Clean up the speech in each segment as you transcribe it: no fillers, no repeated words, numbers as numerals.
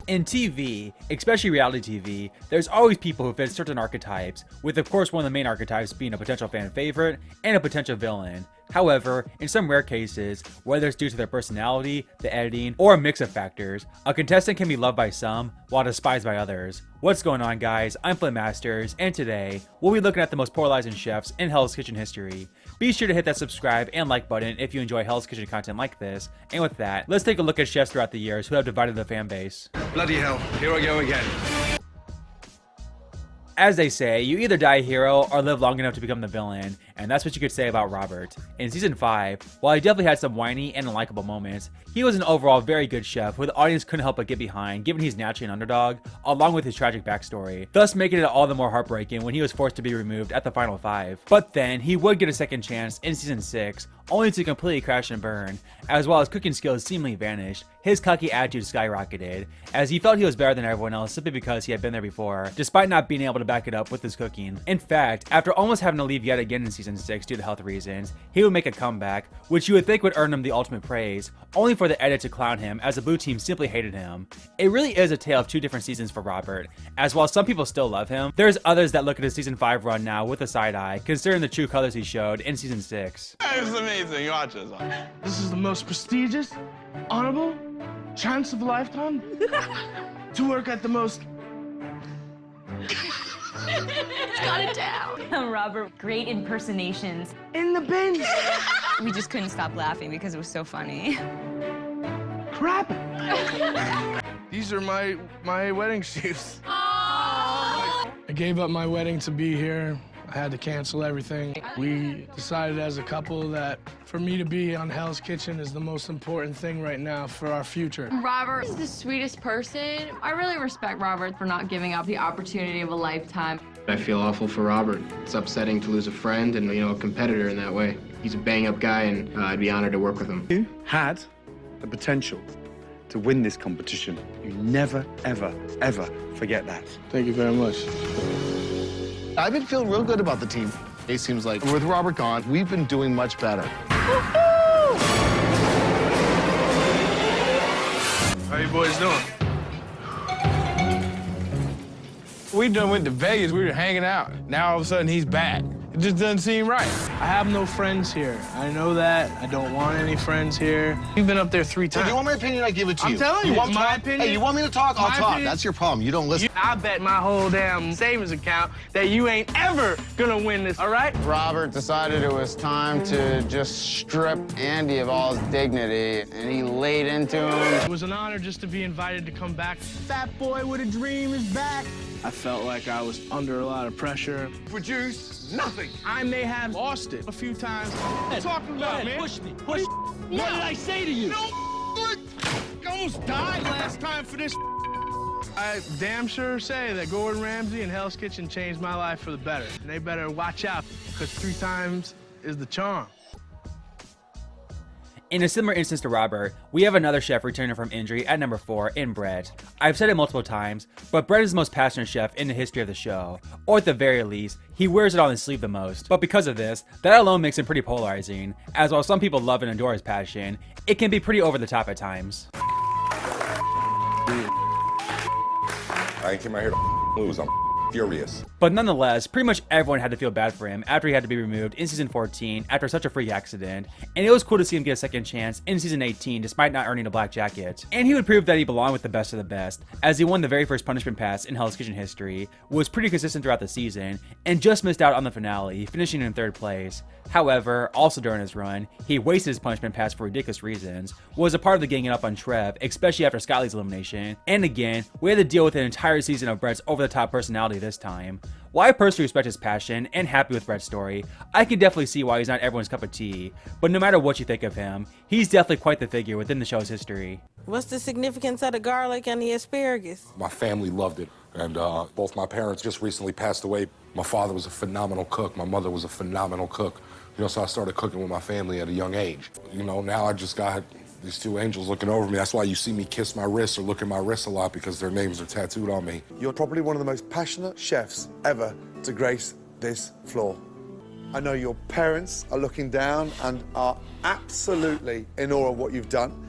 In TV, especially reality TV, there's always people who fit certain archetypes, with of course one of the main archetypes being a potential fan favorite and a potential villain. However, in some rare cases, whether it's due to their personality, the editing, or a mix of factors, a contestant can be loved by some while despised by others. What's going on, guys? I'm FlynnMasters, and today we'll be looking at the most polarizing chefs in Hell's Kitchen history. Be sure to hit that subscribe and like button if you enjoy Hell's Kitchen content like this. And with that, let's take a look at chefs throughout the years who have divided the fan base. Bloody hell, here I go again. As they say, you either die a hero or live long enough to become the villain, and that's what you could say about Robert. In season 5, while he definitely had some whiny and unlikable moments, he was an overall very good chef who the audience couldn't help but get behind given he's naturally an underdog, along with his tragic backstory, thus making it all the more heartbreaking when he was forced to be removed at the final 5. But then, he would get a second chance in season 6, only to completely crash and burn. As while his cooking skills seemingly vanished, his cocky attitude skyrocketed, as he felt he was better than everyone else simply because he had been there before, despite not being able to back it up with his cooking. In fact, after almost having to leave yet again in season 6 due to health reasons, he would make a comeback, which you would think would earn him the ultimate praise, only for the edit to clown him as the blue team simply hated him. It really is a tale of two different seasons for Robert, as while some people still love him, there's others that look at his season 5 run now with a side eye, considering the true colors he showed in season 6. That was amazing, watch this. This is the most prestigious, honorable chance of a lifetime to work at the most. Got it down. Robert, great impersonations. In the bin. We just couldn't stop laughing because it was so funny. Crap. These are my wedding shoes. I gave up my wedding to be here. I had to cancel everything. We decided as a couple that for me to be on Hell's Kitchen is the most important thing right now for our future. Robert is the sweetest person. I really respect Robert for not giving up the opportunity of a lifetime. I feel awful for Robert. It's upsetting to lose a friend and, a competitor in that way. He's a bang-up guy, and I'd be honored to work with him. You had the potential to win this competition. You never, ever, ever forget that. Thank you very much. I've been feeling real good about the team. It seems like with Robert gone, we've been doing much better. How you boys doing? We done went to Vegas, we were hanging out. Now all of a sudden he's back. It just doesn't seem right. I have no friends here. I know that. I don't want any friends here. We've been up there 3 If times. you want my opinion, I give it to you. I'm telling you you, want it's my talk? opinion. Hey, you want me to talk? I'll My talk. opinion. That's your problem. You don't listen. I bet my whole damn savings account that you ain't ever gonna win this, all right? Robert decided it was time to just strip Andy of all his dignity, and he laid into him. It was an honor just to be invited to come back. Fat boy with a dream is back. I felt like I was under a lot of pressure. Produce nothing. I may have lost it a few times. What are you talking about, man? Push me. Push. What did I say to you? No, I almost died last time for this. I damn sure say that Gordon Ramsay and Hell's Kitchen changed my life for the better. And they better watch out, because 3 times is the charm. In a similar instance to Robert, we have another chef returning from injury at number 4 in Bret. I've said it multiple times, but Bret is the most passionate chef in the history of the show, or at the very least, he wears it on his sleeve the most. But because of this, that alone makes him pretty polarizing, as while some people love and adore his passion, it can be pretty over the top at times. I ain't came out here to lose. I'm furious. But nonetheless, pretty much everyone had to feel bad for him after he had to be removed in season 14 after such a freak accident, and it was cool to see him get a second chance in season 18 despite not earning a black jacket. And he would prove that he belonged with the best of the best, as he won the very first punishment pass in Hell's Kitchen history, was pretty consistent throughout the season, and just missed out on the finale, finishing in 3rd place. However, also during his run, he wasted his punishment pass for ridiculous reasons, was a part of the ganging up on Trev, especially after Scott Lee's elimination, and again, we had to deal with an entire season of Bret's over-the-top personality this time. While I personally respect his passion and happy with Bret's story, I can definitely see why he's not everyone's cup of tea, but no matter what you think of him, he's definitely quite the figure within the show's history. What's the significance of the garlic and the asparagus? My family loved it, and both my parents just recently passed away. My father was a phenomenal cook. My mother was a phenomenal cook. So I started cooking with my family at a young age. Now I just got these 2 angels looking over me. That's why you see me kiss my wrists or look at my wrists a lot, because their names are tattooed on me. You're probably one of the most passionate chefs ever to grace this floor. I know your parents are looking down and are absolutely in awe of what you've done.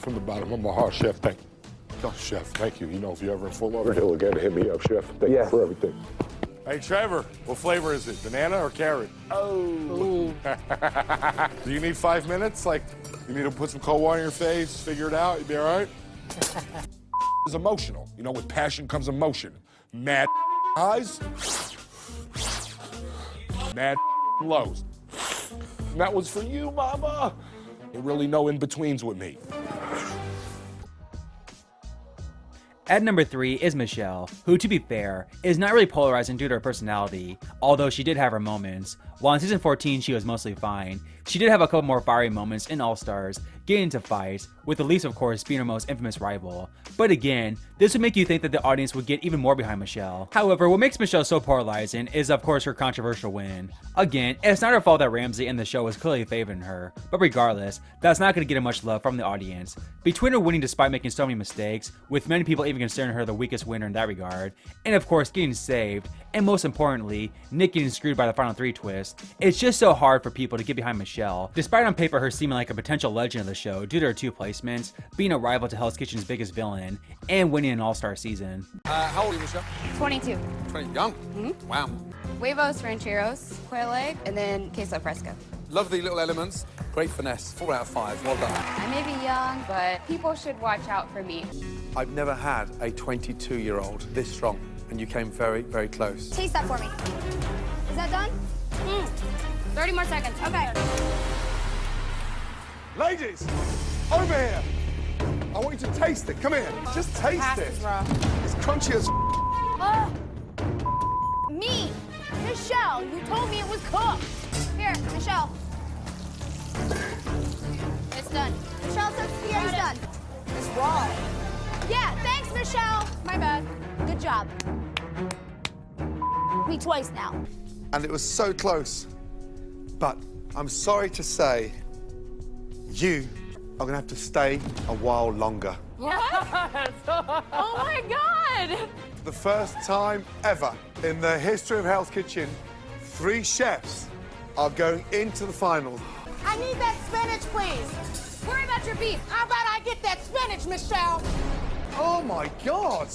From the bottom of my heart, Chef, thank you. Oh, Chef, thank you. You know, if you're ever in Fort Lauderdale again, hit me up, Chef. Thank you for everything. Hey, Trevor, what flavor is it? Banana or carrot? Oh. Do you need 5 minutes? Like, you need to put some cold water in your face, figure it out, you be all right? It's emotional. You know, with passion comes emotion. Mad highs, mad lows. And that was for you, mama. There really no in-betweens with me. At number 3 is Michelle, who, to be fair, is not really polarizing due to her personality, although she did have her moments. While in season 14 she was mostly fine, she did have a couple more fiery moments in All-Stars, getting into fights, with the least of course being her most infamous rival. But again, this would make you think that the audience would get even more behind Michelle. However, what makes Michelle so polarizing is of course her controversial win. Again, it's not her fault that Ramsey in the show was clearly favoring her, but regardless, that's not going to get her much love from the audience. Between her winning despite making so many mistakes, with many people even considering her the weakest winner in that regard, and of course getting saved, and most importantly, Nick getting screwed by the final 3 twist, it's just so hard for people to get behind Michelle, despite on paper her seeming like a potential legend of the show due to her 2 placements, being a rival to Hell's Kitchen's biggest villain, and winning an all-star season. How old are you, Michelle? 22. 20. Young? Mm-hmm. Wow. Huevos rancheros, quail egg, and then queso fresco. Lovely little elements. Great finesse. 4 out of 5. Well done. I may be young, but people should watch out for me. I've never had a 22-year-old this strong, and you came very, very close. Taste that for me. Is that done? 30 more seconds. Okay. Ladies, over here. I want you to taste it. Come here. Just taste it. It's crunchy as Me, Michelle, you told me it was cooked. Here, Michelle. It's done. Michelle says it's done. It's raw. Yeah, thanks, Michelle. My bad. Good job. Me twice now. And it was so close. But I'm sorry to say, you are gonna have to stay a while longer. What? Oh my God! For the first time ever in the history of Hell's Kitchen, 3 chefs are going into the finals. I need that spinach, please. Worry about your beef. How about I get that spinach, Michelle? Oh my God!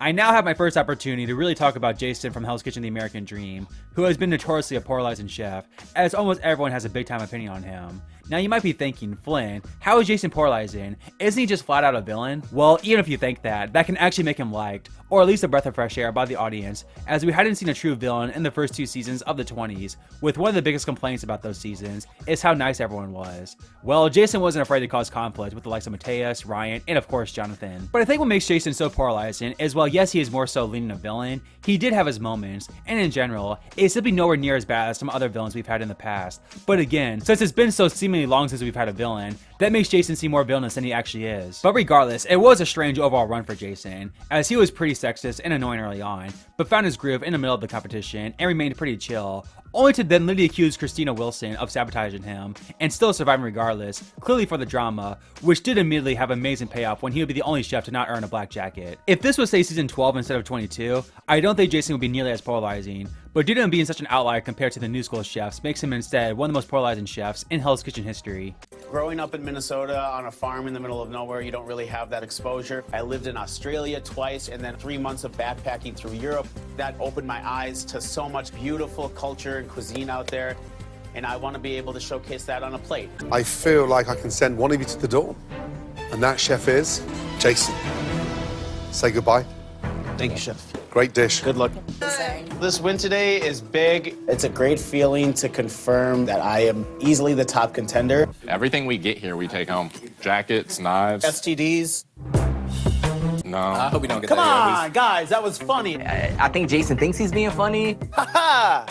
I now have my first opportunity to really talk about Jason from Hell's Kitchen: The American Dream, who has been notoriously a polarizing chef, as almost everyone has a big time opinion on him. Now you might be thinking, Flynn, how is Jason polarizing? Isn't he just flat out a villain? Well, even if you think that can actually make him liked, or at least a breath of fresh air by the audience, as we hadn't seen a true villain in the first 2 seasons of the 20s, with one of the biggest complaints about those seasons is how nice everyone was. Well, Jason wasn't afraid to cause conflict with the likes of Mateus, Ryan, and of course Jonathan. But I think what makes Jason so polarizing is while yes he is more so leaning a villain, he did have his moments, and in general, it's simply nowhere near as bad as some other villains we've had in the past. But again, since it's been so seemingly long since we've had a villain, that makes Jason seem more villainous than he actually is. But regardless, it was a strange overall run for Jason, as he was pretty sexist and annoying early on, but found his groove in the middle of the competition and remained pretty chill, only to then literally accuse Christina Wilson of sabotaging him, and still surviving regardless, clearly for the drama, which did immediately have amazing payoff when he would be the only chef to not earn a black jacket. If this was say season 12 instead of 22, I don't think Jason would be nearly as polarizing, but due to him being such an outlier compared to the new school chefs makes him instead one of the most polarizing chefs in Hell's Kitchen history. Growing up in Minnesota on a farm in the middle of nowhere, you don't really have that exposure. I lived in Australia twice and then 3 months of backpacking through Europe. That opened my eyes to so much beautiful culture and cuisine out there, and I want to be able to showcase that on a plate. I feel like I can send one of you to the door, and that chef is Jason. Say goodbye. Thank you, Chef. Great dish. Good luck. This win today is big. It's a great feeling to confirm that I am easily the top contender. Everything we get here, we take home. Jackets, knives. STDs. No. I hope we don't get Come that. on, guys, that was funny. I think Jason thinks he's being funny. Ha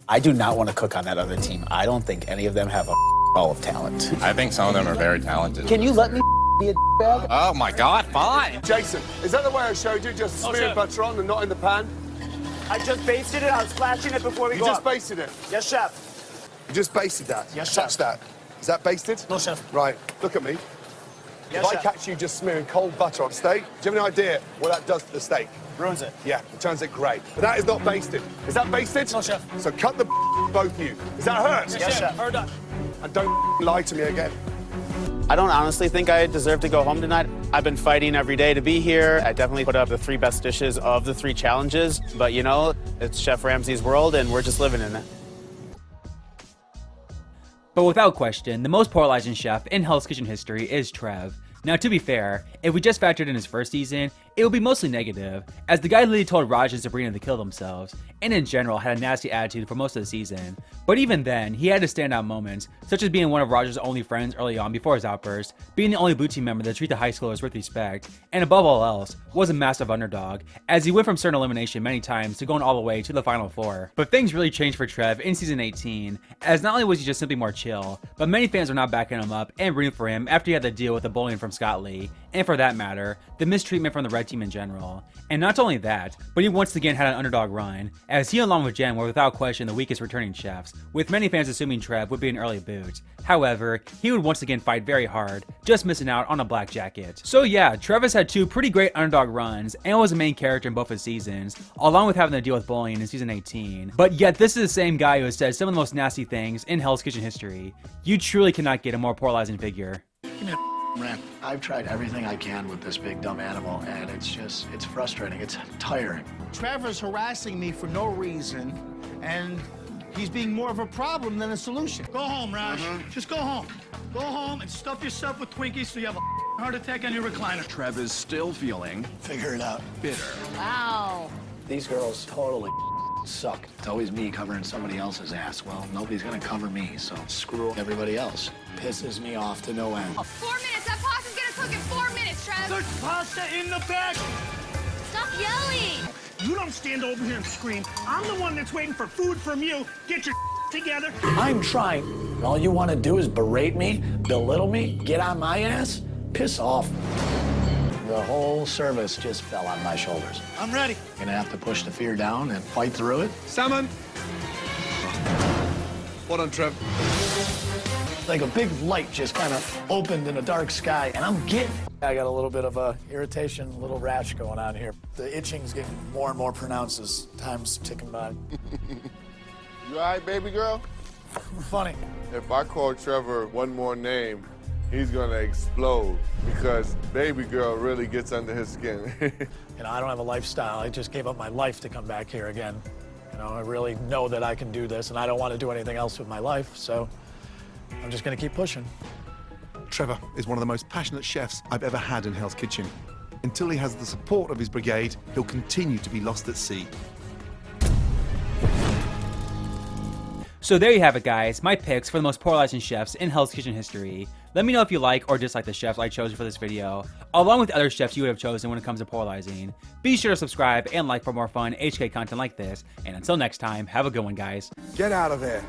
I do not want to cook on that other team. I don't think any of them have a ball of talent. I think some of them are very talented. Can you let me be a bag? Oh my God, fine. Jason, is that the way I showed you? Just smear butter on and not in the pan? I just basted it. I was splashing it before we go You just up. basted it? Yes, Chef. You just basted that? Yes, Touch chef. that. Is that basted? No, Chef. Right, look at me. Yes, if I chef. catch you just smearing cold butter on steak, do you have any idea what that does to the steak? Ruins it. Yeah, it turns it grey. But that is not basted. Is that basted? No, chef. So cut the both of you. Is that hurt? Yes, chef. Her done. And don't lie to me again. I don't honestly think I deserve to go home tonight. I've been fighting every day to be here. I definitely put up the 3 best dishes of the 3 challenges, but you know, it's Chef Ramsay's world and we're just living in it. But without question, the most polarizing chef in Hell's Kitchen history is Trev. Now, to be fair, if we just factored in his first season, it would be mostly negative, as the guy literally told Raj and Sabrina to kill themselves, and in general had a nasty attitude for most of the season. But even then, he had his standout moments, such as being one of Raj's only friends early on before his outburst, being the only blue team member to treat the high schoolers with respect, and above all else, was a massive underdog, as he went from certain elimination many times to going all the way to the final 4. But things really changed for Trev in season 18, as not only was he just simply more chill, but many fans were not backing him up and rooting for him after he had to deal with the bullying from Scott Lee, and for that matter, the mistreatment from the red team in general. And not only that, but he once again had an underdog run, as he along with Jen were without question the weakest returning chefs, with many fans assuming Trev would be an early boot. However, he would once again fight very hard, just missing out on a black jacket. So yeah, Trev has had 2 pretty great underdog runs, and was a main character in both his seasons, along with having to deal with bullying in season 18. But yet this is the same guy who has said some of the most nasty things in Hell's Kitchen history. You truly cannot get a more polarizing figure. Give me a rant. I've tried everything I can with this big dumb animal, and it's frustrating. It's tiring. Trevor's harassing me for no reason, and he's being more of a problem than a solution. Go home, Raj. Just go home. Go home and stuff yourself with Twinkies so you have a heart attack on your recliner. Trev is still feeling, figure it out, bitter. Wow. These girls totally suck. It's always me covering somebody else's ass. Well, nobody's gonna cover me, so screw everybody else. Pisses me off to no end. 4 minutes. That pasta's gonna cook in 4 minutes, Trev. There's pasta in the bag. Stop yelling. You don't stand over here and scream. I'm the one that's waiting for food from you. Get your together. I'm trying. And all you want to do is berate me, belittle me, get on my ass? Piss off. The whole service just fell on my shoulders. I'm ready. Gonna have to push the fear down and fight through it. Salmon. Well done, Trev. Like a big light just kind of opened in a dark sky, and I'm getting it. I got a little bit of a irritation, a little rash going on here. The itching's getting more and more pronounced as time's ticking by. You all right, baby girl? Funny. If I call Trevor one more name, he's gonna explode because baby girl really gets under his skin. You know, I don't have a lifestyle. I just gave up my life to come back here again. You know, I really know that I can do this, and I don't want to do anything else with my life, so I'm just gonna keep pushing. Trevor is one of the most passionate chefs I've ever had in Hell's Kitchen. Until he has the support of his brigade, he'll continue to be lost at sea. So there you have it, guys, my picks for the most polarizing chefs in Hell's Kitchen history. Let me know if you like or dislike the chefs I chose for this video, along with other chefs you would have chosen when it comes to polarizing. Be sure to subscribe and like for more fun HK content like this, and until next time, have a good one, guys. Get out of there.